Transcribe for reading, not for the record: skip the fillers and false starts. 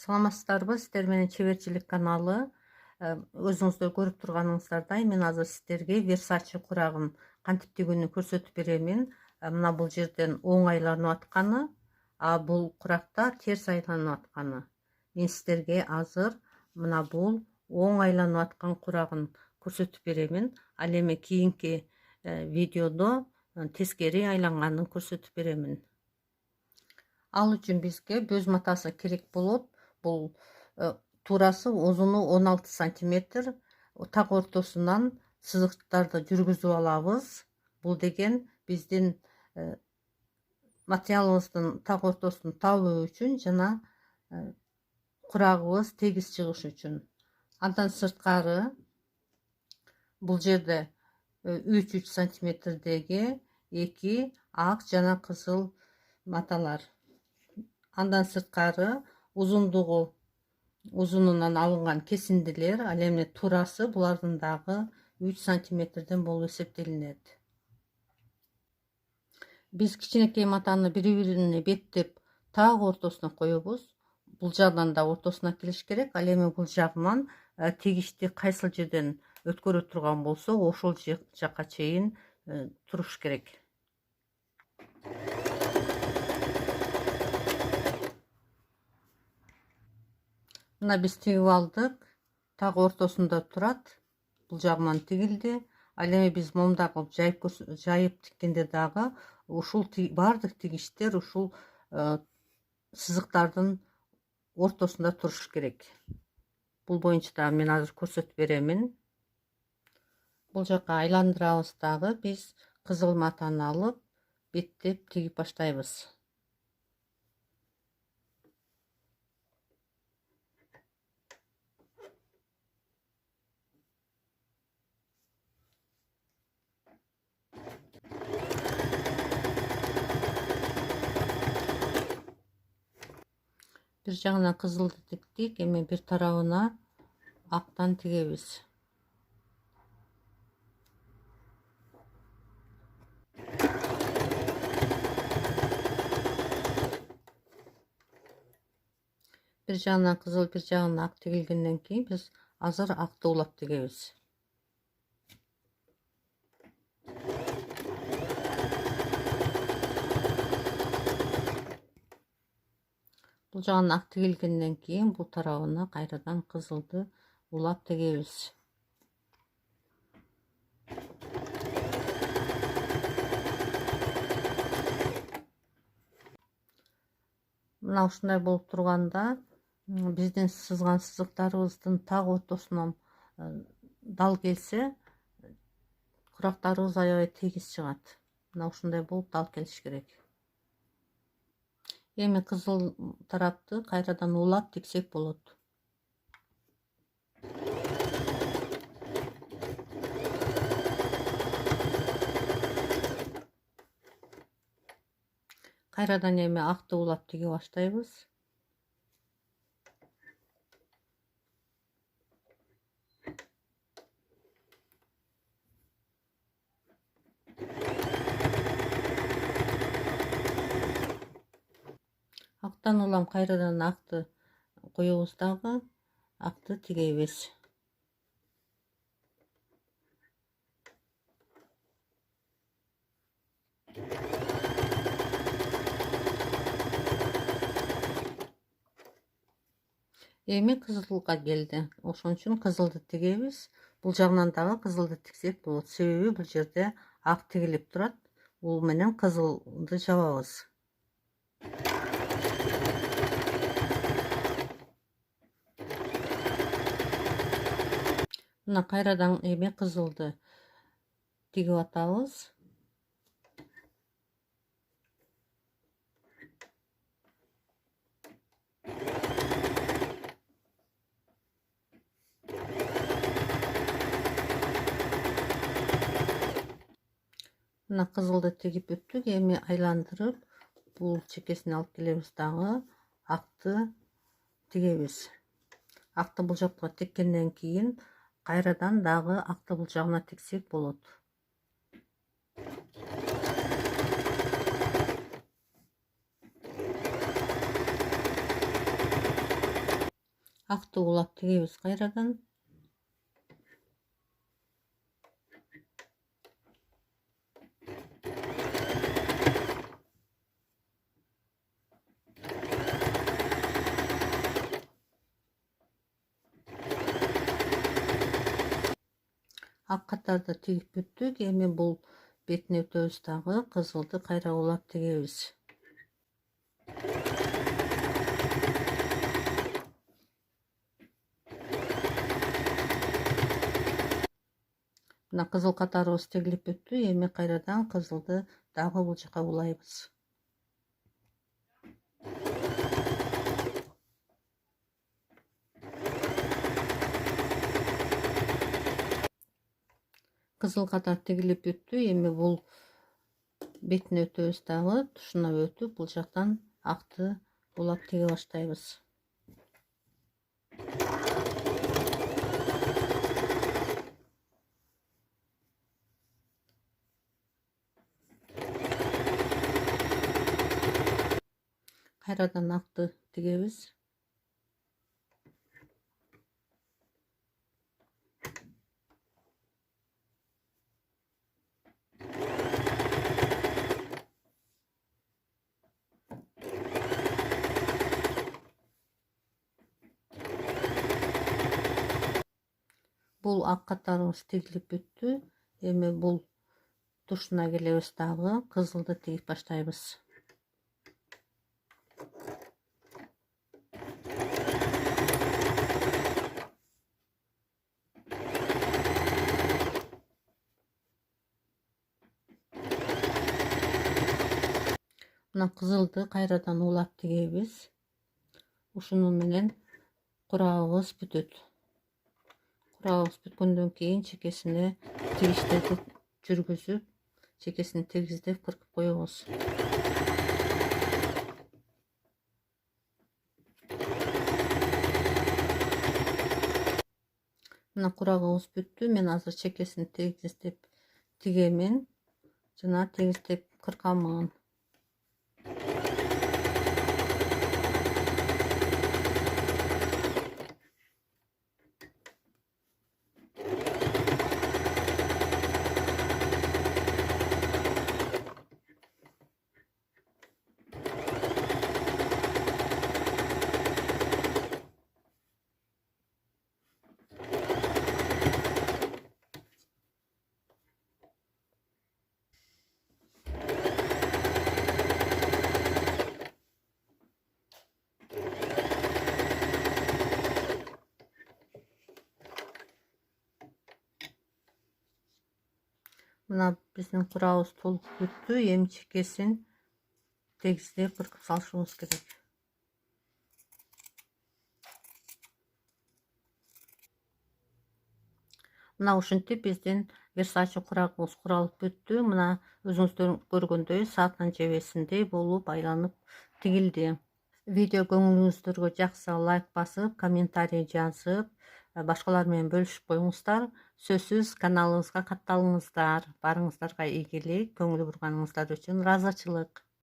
Саламатсыздарбы, сиздер менен чеберчилик каналы. Өзүңүздөр көрүп турганыңыздардай, мен азыр сиздерге Versace курагын кантип тигүүнү көрсөтүп беремин. Мына бул жерден оң айланып атканы, бул куракта терс айланып атканы. Мен сиздерге азыр мына бул оң айланып аткан курагын көрсөтүп беремин. Ал эми кийинки видеодо тескери айланганын көрсөтүп беремин. Ал үчүн бизге бөз матасы керек болот. Бул туурасы узуну 16 сантиметр. Так ортосунан сызыктарды жүргүзүп алабыз. Бул деген биздин материалыбыздын так ортосун табуу үчүн жана курагыбыз тегиз чыгыш үчүн. Андан сырткары бул жерде 3 сантиметрдеги 2 ак жана кызыл маталар. Андан сырткары узунунан алынган кесиндилер, ал эми туурасы булардын дагы 3 сантиметрден болуп эсептелинет. Биз кичинекей матаны бири-бирине беттеп так ортосуна коебуз. Бул жагдан да ортосуна келиш керек. Ал эми бул жагынан тегишти кайсыл жерден өткөрө турган болсо, ошол жакка чейин туруш керек. Мына биз тигип алдык. Так ортосунда турат. Бул жагынан тигилди. Ал эми биз момундай кылып жайып тиккенде дагы ушул бардык тигиштер ушул сызыктардын ортосунда туруш керек. Бул боюнча да мен азыр көрсөтүп беремин. Бул жакка айландырабыз дагы биз кызыл матаны алып беттеп тигип баштайбыз. Bir жагына кызылды тиктик, эми бир тарабына актан тигебиз. Bir жагына кызыл, bir жагына ак тигилгенден кийин биз азыр акты улап тигебиз. Бул жагына ак тигилгенден кийин бул тарабына кайрадан кызылды улап тигебиз. Мына ушундай болуп турганда биздин сызган сызыктарыбыздын так ортосунан дал келсе, курактарыбыз аябай тегиз чыгат. Мына ушундай болуп дал келиш керек. Эми кызыл тарапты кайрадан улап тиксек болот. Кайрадан эми акты улап тиге баштайбыз. Актан улам кайрадан акты коебуз дагы, акты тигебиз. Эми кызылга келди. Ошон үчүн кызылды тигебиз. Бул жагынан дагы кызылды тиксек болот. Себеби бул жерде ак тигилип турат. Бул менен кызылды жабабыз. Мына кайрадан эми кызылды тигип атабыз. Мына кызылды тигип бүттүк. Эми айландырып бул чекесине алып келебиз дагы акты тигебиз. Акты бул жакка тиккенден кийин кайрадан дагы акты бул жагына тиксек болот. Акты улап тигебиз кайрадан. Ак катарды тигип бүттүк. Эми бул бетине өтөбүз дагы. Кызылды кайра улап тигебиз. Мына кызыл катарыбыз тигилип бүттү. Эми кайрадан кызылды дагы бул жака улайбыз. Кызыл катар тигилип бүттү. Эми бул бетине өтөбүз дагы. Тушуна өтүп, бул жактан акты улап тиге баштайбыз. Кайрадан акты тигебиз. Бул ак катарыбыз тигилип бүттү. Эми бул тушуна келебиз дагы. Кызылды тигип баштайбыз. Мына кызылды кайрадан улап тигебиз. Ушуну менен курагыбыз бүтөт. Курагыбыз бүткөндөн кийин чекесине тигиштерди жүргүзүп, чекесин тегиздеп кыркып коебуз. Мына курагыбыз бүттү. Мен азыр чекесин тегиздеп тигемин. Жана тегиздеп кыркамын. Мына биздин курагыбыз толук бүттү. Эми чекесин тегиздеп кыркып салышыбыз керек. Мына ушинтип биздин Versace курагыбыз куралып бүттү. Мына өзүңүздөр көргөндөй сааттын жебесиндей болуп айланып тигилди. Видео көңүлүңүздөргө жакса лайк басып, комментарий жазып, башкалар менен бөлүшүп коюңуздар. Сөзсүз каналыбызга катталыңыздар. Барыңыздарга ийгилик, көңүл бурганыңыздар үчүн ыраазычылык.